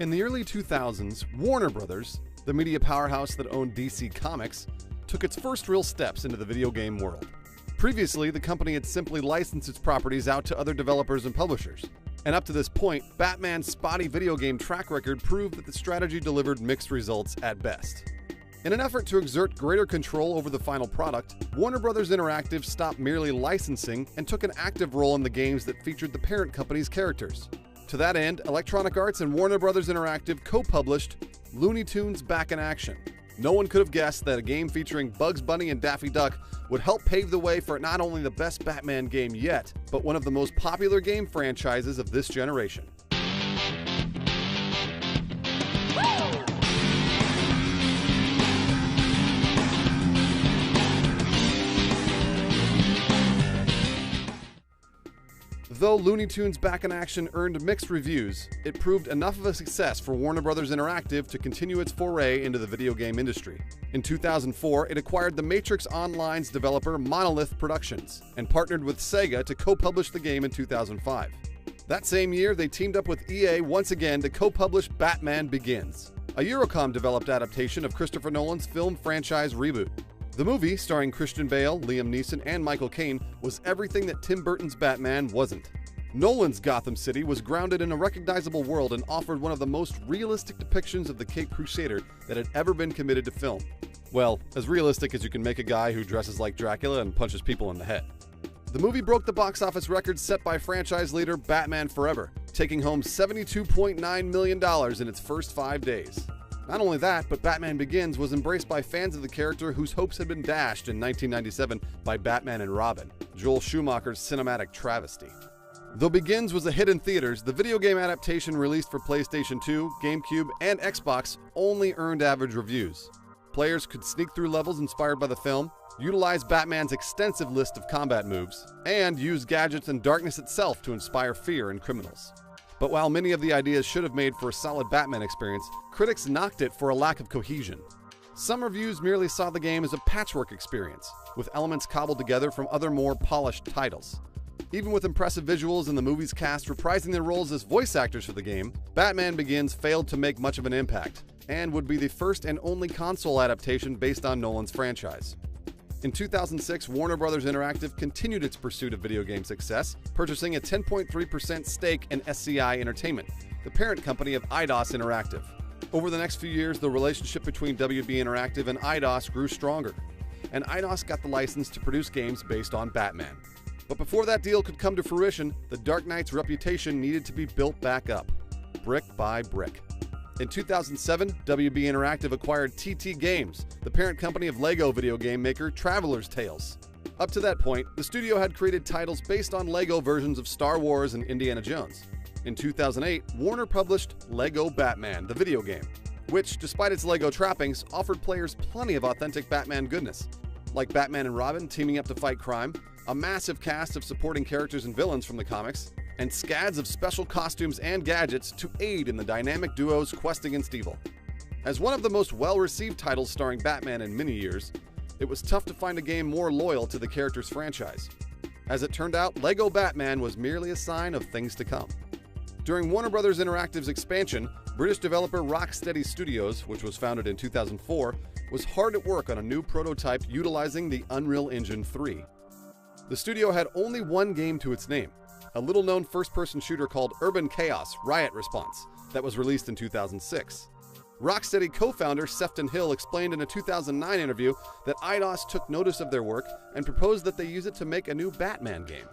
In the early 2000s, Warner Brothers, the media powerhouse that owned DC Comics, took its first real steps into the video game world. Previously, the company had simply licensed its properties out to other developers and publishers. And up to this point, Batman's spotty video game track record proved that the strategy delivered mixed results at best. In an effort to exert greater control over the final product, Warner Brothers Interactive stopped merely licensing and took an active role in the games that featured the parent company's characters. To that end, Electronic Arts and Warner Brothers Interactive co-published Looney Tunes Back in Action. No one could have guessed that a game featuring Bugs Bunny and Daffy Duck would help pave the way for not only the best Batman game yet, but one of the most popular game franchises of this generation. Though Looney Tunes Back in Action earned mixed reviews, it proved enough of a success for Warner Brothers Interactive to continue its foray into the video game industry. In 2004, it acquired the Matrix Online's developer Monolith Productions and partnered with Sega to co-publish the game in 2005. That same year, they teamed up with EA once again to co-publish Batman Begins, a Eurocom-developed adaptation of Christopher Nolan's film franchise reboot. The movie, starring Christian Bale, Liam Neeson, and Michael Caine, was everything that Tim Burton's Batman wasn't. Nolan's Gotham City was grounded in a recognizable world and offered one of the most realistic depictions of the Caped Crusader that had ever been committed to film. Well, as realistic as you can make a guy who dresses like Dracula and punches people in the head. The movie broke the box office record set by franchise leader Batman Forever, taking home $72.9 million in its first 5 days. Not only that, but Batman Begins was embraced by fans of the character whose hopes had been dashed in 1997 by Batman and Robin, Joel Schumacher's cinematic travesty. Though Begins was a hit in theaters, the video game adaptation released for PlayStation 2, GameCube, and Xbox only earned average reviews. Players could sneak through levels inspired by the film, utilize Batman's extensive list of combat moves, and use gadgets and darkness itself to inspire fear in criminals. But while many of the ideas should have made for a solid Batman experience, critics knocked it for a lack of cohesion. Some reviews merely saw the game as a patchwork experience, with elements cobbled together from other more polished titles. Even with impressive visuals and the movie's cast reprising their roles as voice actors for the game, Batman Begins failed to make much of an impact, and would be the first and only console adaptation based on Nolan's franchise. In 2006, Warner Brothers Interactive continued its pursuit of video game success, purchasing a 10.3% stake in SCI Entertainment, the parent company of Eidos Interactive. Over the next few years, the relationship between WB Interactive and Eidos grew stronger, and Eidos got the license to produce games based on Batman. But before that deal could come to fruition, the Dark Knight's reputation needed to be built back up, brick by brick. In 2007, WB Interactive acquired TT Games, the parent company of Lego video game maker Traveler's Tales. Up to that point, the studio had created titles based on Lego versions of Star Wars and Indiana Jones. In 2008, Warner published Lego Batman, the video game, which, despite its Lego trappings, offered players plenty of authentic Batman goodness, like Batman and Robin teaming up to fight crime, a massive cast of supporting characters and villains from the comics, and scads of special costumes and gadgets to aid in the dynamic duo's quest against evil. As one of the most well-received titles starring Batman in many years, it was tough to find a game more loyal to the character's franchise. As it turned out, Lego Batman was merely a sign of things to come. During Warner Brothers Interactive's expansion, British developer Rocksteady Studios, which was founded in 2004, was hard at work on a new prototype utilizing the Unreal Engine 3. The studio had only one game to its name, a little-known first-person shooter called Urban Chaos Riot Response that was released in 2006. Rocksteady co-founder Sefton Hill explained in a 2009 interview that Eidos took notice of their work and proposed that they use it to make a new Batman game.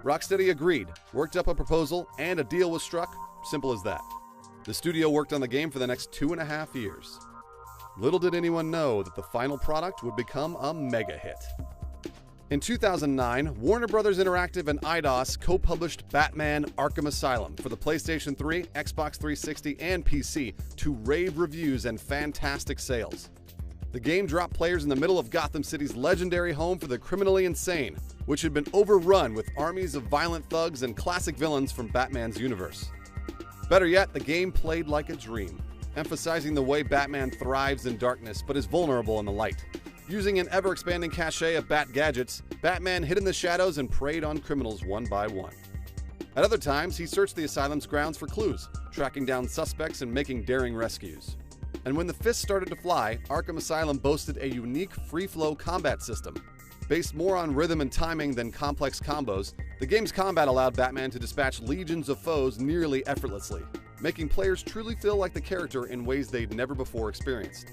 Rocksteady agreed, worked up a proposal, and a deal was struck. Simple as that. The studio worked on the game for the next 2.5 years. Little did anyone know that the final product would become a mega hit. In 2009, Warner Brothers Interactive and Eidos co-published Batman Arkham Asylum for the PlayStation 3, Xbox 360, and PC to rave reviews and fantastic sales. The game dropped players in the middle of Gotham City's legendary home for the criminally insane, which had been overrun with armies of violent thugs and classic villains from Batman's universe. Better yet, the game played like a dream, emphasizing the way Batman thrives in darkness but is vulnerable in the light. Using an ever-expanding cache of Bat gadgets, Batman hid in the shadows and preyed on criminals one by one. At other times, he searched the asylum's grounds for clues, tracking down suspects and making daring rescues. And when the fists started to fly, Arkham Asylum boasted a unique free-flow combat system. Based more on rhythm and timing than complex combos, the game's combat allowed Batman to dispatch legions of foes nearly effortlessly, making players truly feel like the character in ways they'd never before experienced.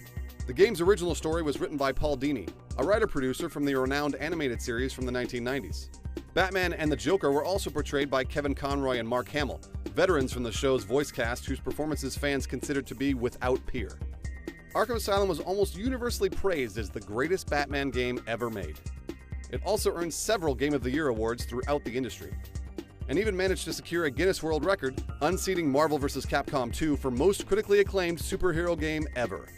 The game's original story was written by Paul Dini, a writer-producer from the renowned animated series from the 1990s. Batman and the Joker were also portrayed by Kevin Conroy and Mark Hamill, veterans from the show's voice cast whose performances fans considered to be without peer. Arkham Asylum was almost universally praised as the greatest Batman game ever made. It also earned several Game of the Year awards throughout the industry, and even managed to secure a Guinness World Record, unseating Marvel vs. Capcom 2 for most critically acclaimed superhero game ever.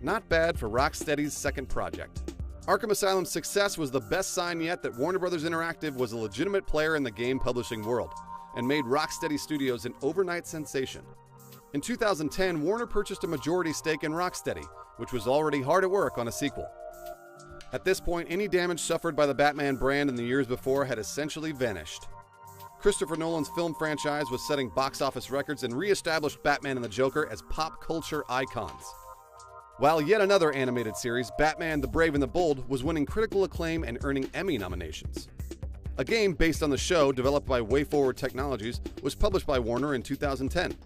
Not bad for Rocksteady's second project. Arkham Asylum's success was the best sign yet that Warner Bros. Interactive was a legitimate player in the game publishing world, and made Rocksteady Studios an overnight sensation. In 2010, Warner purchased a majority stake in Rocksteady, which was already hard at work on a sequel. At this point, any damage suffered by the Batman brand in the years before had essentially vanished. Christopher Nolan's film franchise was setting box office records and re-established Batman and the Joker as pop culture icons. While yet another animated series, Batman the Brave and the Bold, was winning critical acclaim and earning Emmy nominations. A game based on the show, developed by WayForward Technologies, was published by Warner in 2010.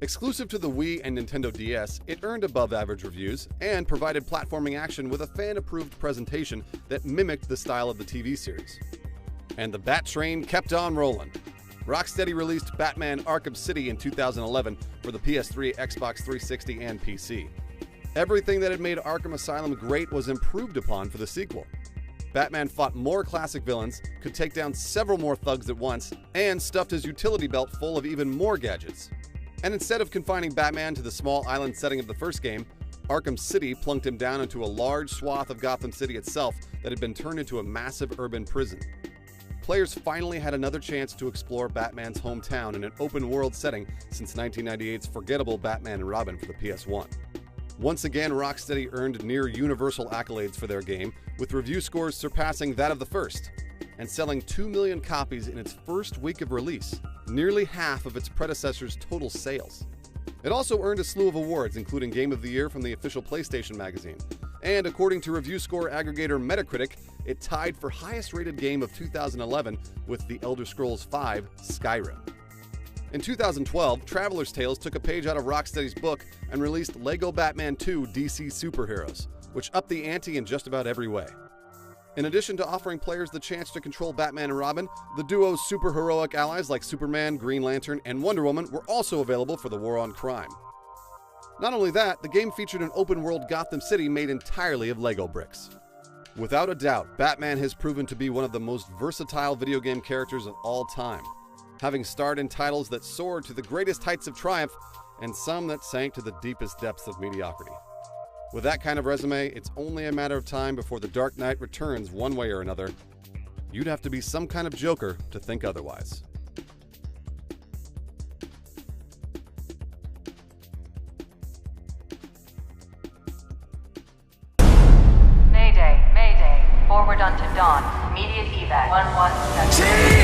Exclusive to the Wii and Nintendo DS, it earned above-average reviews and provided platforming action with a fan-approved presentation that mimicked the style of the TV series. And the Bat Train kept on rolling. Rocksteady released Batman Arkham City in 2011 for the PS3, Xbox 360, and PC. Everything that had made Arkham Asylum great was improved upon for the sequel. Batman fought more classic villains, could take down several more thugs at once, and stuffed his utility belt full of even more gadgets. And instead of confining Batman to the small island setting of the first game, Arkham City plunked him down into a large swath of Gotham City itself that had been turned into a massive urban prison. Players finally had another chance to explore Batman's hometown in an open-world setting since 1998's forgettable Batman and Robin for the PS1. Once again, Rocksteady earned near-universal accolades for their game, with review scores surpassing that of the first, and selling 2 million copies in its first week of release, nearly half of its predecessor's total sales. It also earned a slew of awards, including Game of the Year from the official PlayStation magazine, and according to review score aggregator Metacritic, it tied for highest-rated game of 2011 with The Elder Scrolls V: Skyrim. In 2012, Traveler's Tales took a page out of Rocksteady's book and released LEGO Batman 2 DC Superheroes, which upped the ante in just about every way. In addition to offering players the chance to control Batman and Robin, the duo's superheroic allies like Superman, Green Lantern, and Wonder Woman were also available for the war on crime. Not only that, the game featured an open-world Gotham City made entirely of Lego bricks. Without a doubt, Batman has proven to be one of the most versatile video game characters of all time, having starred in titles that soared to the greatest heights of triumph and some that sank to the deepest depths of mediocrity. With that kind of resume, it's only a matter of time before the Dark Knight returns one way or another. You'd have to be some kind of Joker to think otherwise. Mayday, Mayday, forward unto dawn, immediate evac 117.